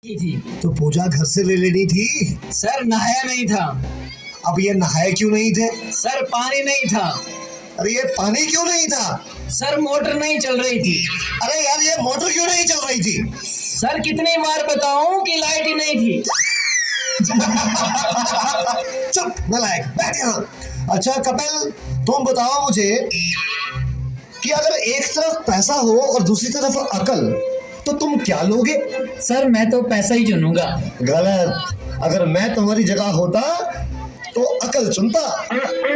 थी। तो पूजा घर से ले लेनी थी। सर नहाया नहीं था। अब ये नहाए क्यों नहीं थे? सर पानी नहीं था। अरे ये पानी क्यों नहीं था? सर मोटर नहीं चल रही थी। अरे यार ये मोटर क्यों नहीं चल रही थी? सर कितनी बार बताऊं कि लाइट ही नहीं थी। चुप नालायक, बैठ यहाँ। अच्छा कपिल, तुम बताओ मुझे कि अगर एक तरफ पैसा हो और दूसरी तरफ अकल, तो तुम क्या लोगे? सर मैं तो पैसा ही चुनूंगा। गलत। अगर मैं तुम्हारी जगह होता तो अकल चुनता।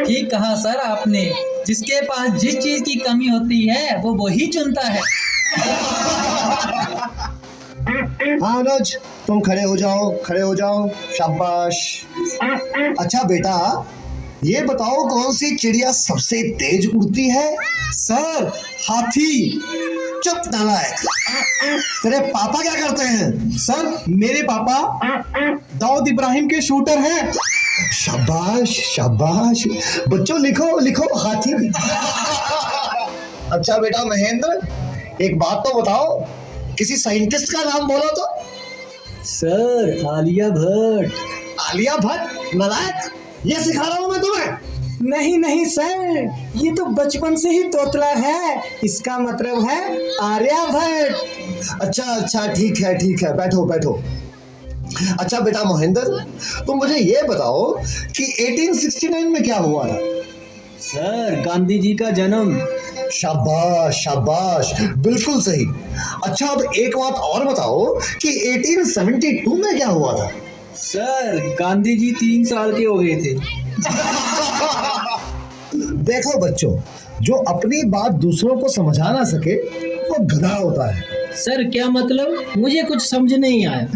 ठीक कहा सर आपने। जिसके पास जिस चीज की कमी होती है वो वही चुनता है। हाँ अनुज, तुम खड़े हो जाओ, खड़े हो जाओ, शाबाश। अच्छा बेटा, ये बताओ कौन सी चिड़िया सबसे तेज उड़ती है? सर हाथी। चुप नालायक। तेरे पापा क्या करते हैं? सर मेरे पापा दाऊद इब्राहिम के शूटर हैं। शाबाश शाबाश। बच्चों लिखो लिखो, हाथी। अच्छा बेटा महेंद्र, एक बात तो बताओ, किसी साइंटिस्ट का नाम बोलो तो। सर आलिया भट्ट। आलिया भट्ट? नालायक, ये सिखा रहा हूं मैं तुम्हें। नहीं नहीं सर, ये तो बचपन से ही तोतला है। इसका मतलब है आर्यभट्ट। अच्छा अच्छा, ठीक है, बैठो बैठो। अच्छा बेटा महेंद्र, तुम मुझे ये बताओ कि 1869 में क्या हुआ था? सर गांधी जी का जन्म। शाबाश शाबाश, बिल्कुल सही। अच्छा अब एक बात और बताओ कि 1872 में क्या हुआ था? सर गांधी जी 3 साल के हो गए थे। देखो बच्चों, जो अपनी बात दूसरों को समझा ना सके वो गधा होता है। सर क्या मतलब? मुझे कुछ समझ नहीं आया।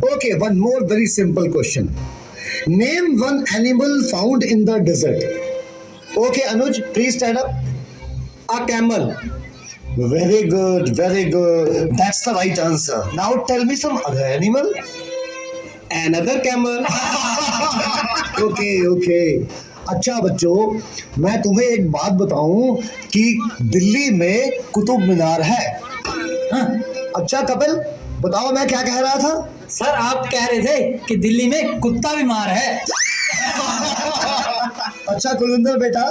Okay, one more very simple question. Name one animal found in the desert. Okay, Anuj, please stand up. A camel. Very good, very good. That's the right answer. Now tell me some other animal. Another camel. Okay. अच्छा बच्चों, मैं तुम्हें एक बात बताऊं कि दिल्ली में कुतुब मीनार है। हाँ? अच्छा कपिल, बताओ मैं क्या कह रहा था? सर आप कह रहे थे कि दिल्ली में कुत्ता बीमार है। अच्छा कुलविंदर बेटा,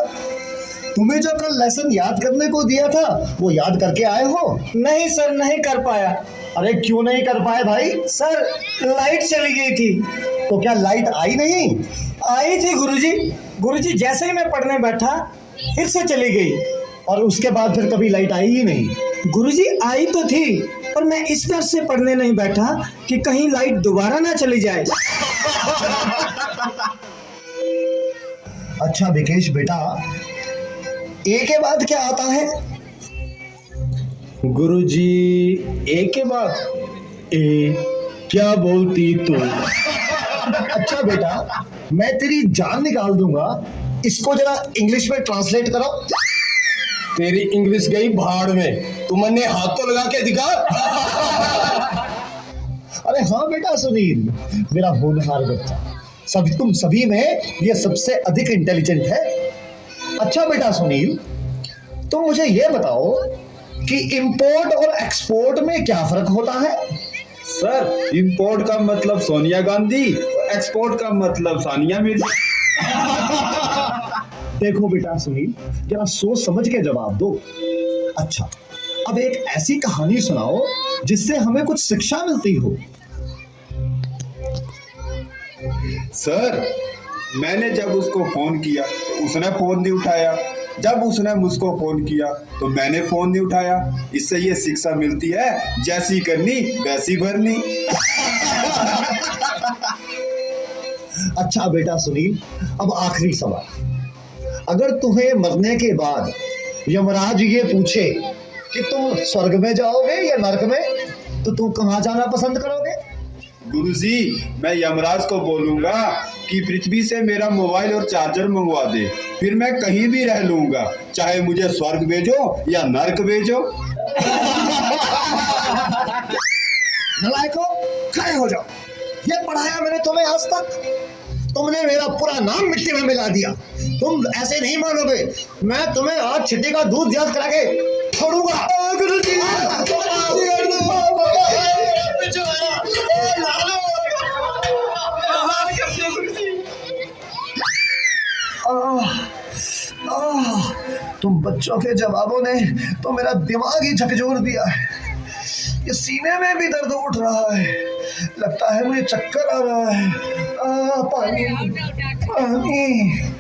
तुम्हें जो कल लेसन याद करने को दिया था वो याद करके आए हो? नहीं सर, नहीं कर पाया। अरे क्यों नहीं कर पाए भाई? सर लाइट चली गई थी। तो क्या लाइट आई नहीं? आई थी गुरुजी जैसे ही मैं पढ़ने बैठा फिर से चली गई। और उसके बाद फिर कभी लाइट आई ही नहीं? गुरुजी आई तो थी, पर मैं इस डर से पढ़ने नहीं बैठा कि कहीं लाइट दोबारा ना चली जाए। अच्छा विकेश बेटा, ए के बाद क्या आता है? गुरुजी ए के बाद ए क्या बोलती तू? अच्छा बेटा, मैं तेरी जान निकाल दूंगा, इसको जरा इंग्लिश में ट्रांसलेट करो। तेरी इंग्लिश गई भाड़ में, तुमने हाथ तो लगा के दिखा। अरे हाँ बेटा सुनील, मेरा होनहार बच्चा, तुम सभी में ये सबसे अधिक इंटेलिजेंट है। अच्छा बेटा सुनील, तुम मुझे ये बताओ कि इंपोर्ट और एक्सपोर्ट में क्या फर्क होता है? सर इंपोर्ट का मतलब सोनिया गांधी, एक्सपोर्ट का मतलब सानिया मिर्जा। देखो बेटा सुनील, जरा सोच समझ के जवाब दो। अच्छा, अब एक ऐसी कहानी सुनाओ जिससे हमें कुछ शिक्षा मिलती हो। सर मैंने जब उसको फोन किया उसने फोन नहीं उठाया, जब उसने मुझको फोन किया तो मैंने फोन नहीं उठाया। इससे ये शिक्षा मिलती है, जैसी करनी वैसी भरनी। अच्छा बेटा सुनील, अब आखिरी सवाल, अगर तुम्हें मरने के बाद यमराज ये पूछे कि तुम स्वर्ग में जाओगे या नरक में, तो तुम कहाँ जाना पसंद करोगे? गुरुजी मैं यमराज को बोलूंगा कि पृथ्वी से मेरा मोबाइल और चार्जर मंगवा दे, फिर मैं कहीं भी रह लूंगा, चाहे मुझे स्वर्ग भेजो या नरक भेजो। नलायकों, खड़े हो जाओ। ये पढ़ाया मैंने तुम्हें आज तक, तुमने मेरा पूरा नाम मिट्टी में मिला दिया। तुम ऐसे नहीं मानोगे, मैं तुम्हें आज छिट्टी का दूध याद करा के छोड़ूंगा। आह, आह, तुम बच्चों के जवाबों ने तो मेरा दिमाग ही झकझोर दिया है। ये सीने में भी दर्द उठ रहा है, लगता है मुझे चक्कर आ रहा है। पानी पानी।